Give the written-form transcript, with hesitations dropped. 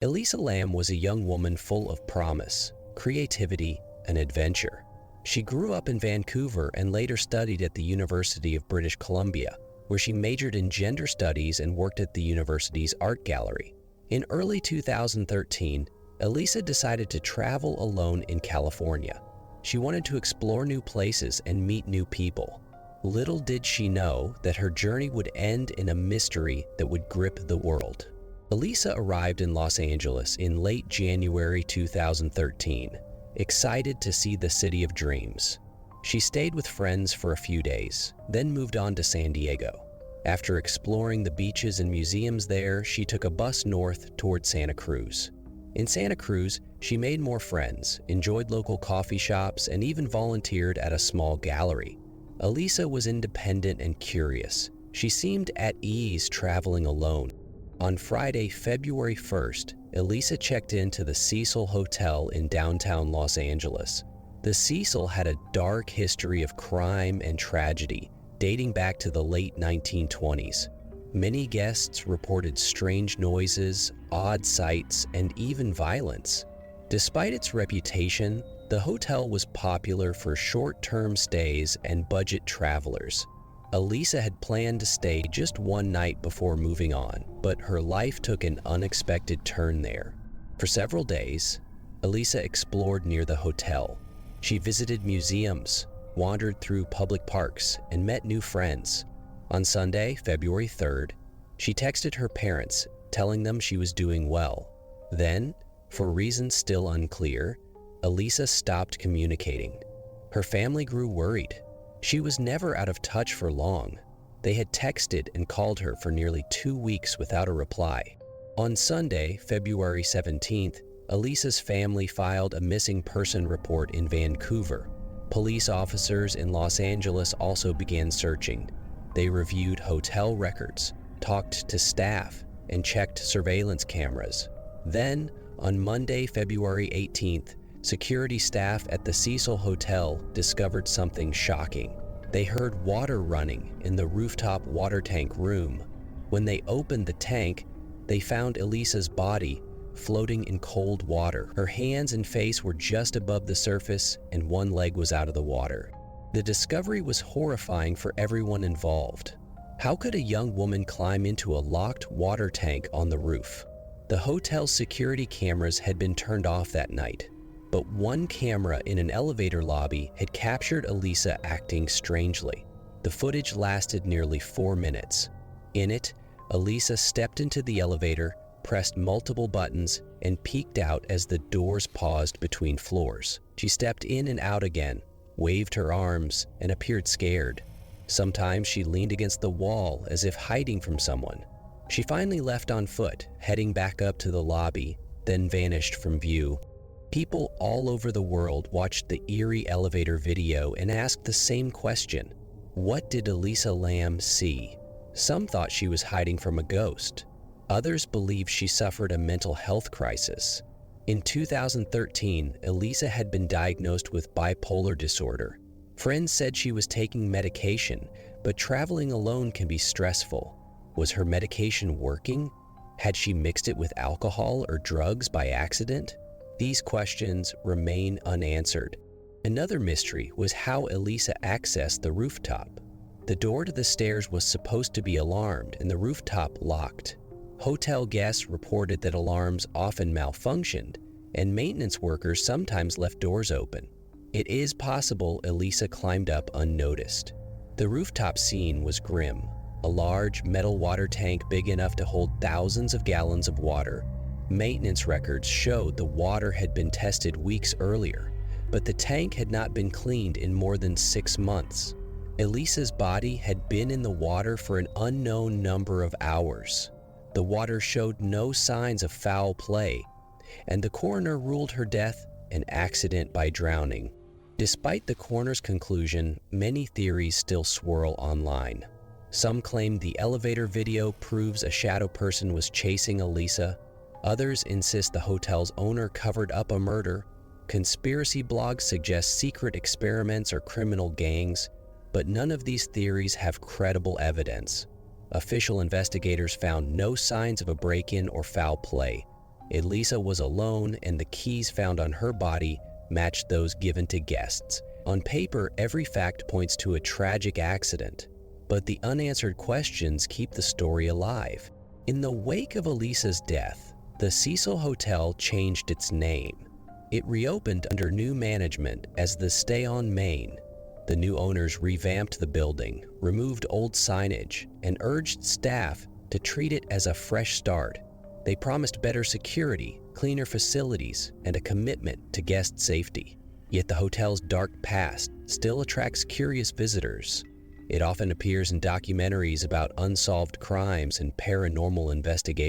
Elisa Lam was a young woman full of promise, creativity, and adventure. She grew up in Vancouver and later studied at the University of British Columbia, where she majored in gender studies and worked at the university's art gallery. In early 2013, Elisa decided to travel alone in California. She wanted to explore new places and meet new people. Little did she know that her journey would end in a mystery that would grip the world. Elisa arrived in Los Angeles in late January 2013, excited to see the city of dreams. She stayed with friends for a few days, then moved on to San Diego. After exploring the beaches and museums there, she took a bus north toward Santa Cruz. In Santa Cruz, she made more friends, enjoyed local coffee shops, and even volunteered at a small gallery. Elisa was independent and curious. She seemed at ease traveling alone. On Friday, February 1st, Elisa checked into the Cecil Hotel in downtown Los Angeles. The Cecil had a dark history of crime and tragedy, dating back to the late 1920s. Many guests reported strange noises, odd sights, and even violence. Despite its reputation, the hotel was popular for short-term stays and budget travelers. Elisa had planned to stay just one night before moving on, but her life took an unexpected turn there. For several days, Elisa explored near the hotel. She visited museums, wandered through public parks, and met new friends. On Sunday, February 3rd, she texted her parents, telling them she was doing well. Then, for reasons still unclear, Elisa stopped communicating. Her family grew worried. She was never out of touch for long. They had texted and called her for nearly 2 weeks without a reply. On Sunday, February 17th, Elisa's family filed a missing person report in Vancouver. Police officers in Los Angeles also began searching. They reviewed hotel records, talked to staff, and checked surveillance cameras. Then, on Monday, February 18th, security staff at the Cecil Hotel discovered something shocking. They heard water running in the rooftop water tank room. When they opened the tank, they found Elisa's body floating in cold water. Her hands and face were just above the surface, and one leg was out of the water. The discovery was horrifying for everyone involved. How could a young woman climb into a locked water tank on the roof? The hotel's security cameras had been turned off that night, but one camera in an elevator lobby had captured Elisa acting strangely. The footage lasted nearly 4 minutes. In it, Elisa stepped into the elevator, pressed multiple buttons, and peeked out as the doors paused between floors. She stepped in and out again, waved her arms, and appeared scared. Sometimes she leaned against the wall as if hiding from someone. She finally left on foot, heading back up to the lobby, then vanished from view. People all over the world watched the eerie elevator video and asked the same question. What did Elisa Lam see? Some thought she was hiding from a ghost. Others believed she suffered a mental health crisis. In 2013, Elisa had been diagnosed with bipolar disorder. Friends said she was taking medication, but traveling alone can be stressful. Was her medication working? Had she mixed it with alcohol or drugs by accident? These questions remain unanswered. Another mystery was how Elisa accessed the rooftop. The door to the stairs was supposed to be alarmed and the rooftop locked. Hotel guests reported that alarms often malfunctioned, and maintenance workers sometimes left doors open. It is possible Elisa climbed up unnoticed. The rooftop scene was grim. A large metal water tank big enough to hold thousands of gallons of water. Maintenance records showed the water had been tested weeks earlier, but the tank had not been cleaned in more than 6 months. Elisa's body had been in the water for an unknown number of hours. The water showed no signs of foul play, and the coroner ruled her death an accident by drowning. Despite the coroner's conclusion, many theories still swirl online. Some claim the elevator video proves a shadow person was chasing Elisa. Others insist the hotel's owner covered up a murder. Conspiracy blogs suggest secret experiments or criminal gangs, but none of these theories have credible evidence. Official investigators found no signs of a break-in or foul play. Elisa was alone, and the keys found on her body matched those given to guests. On paper, every fact points to a tragic accident, but the unanswered questions keep the story alive. In the wake of Elisa's death, the Cecil Hotel changed its name. It reopened under new management as the Stay on Main. The new owners revamped the building, removed old signage, and urged staff to treat it as a fresh start. They promised better security, cleaner facilities, and a commitment to guest safety. Yet the hotel's dark past still attracts curious visitors. It often appears in documentaries about unsolved crimes and paranormal investigations.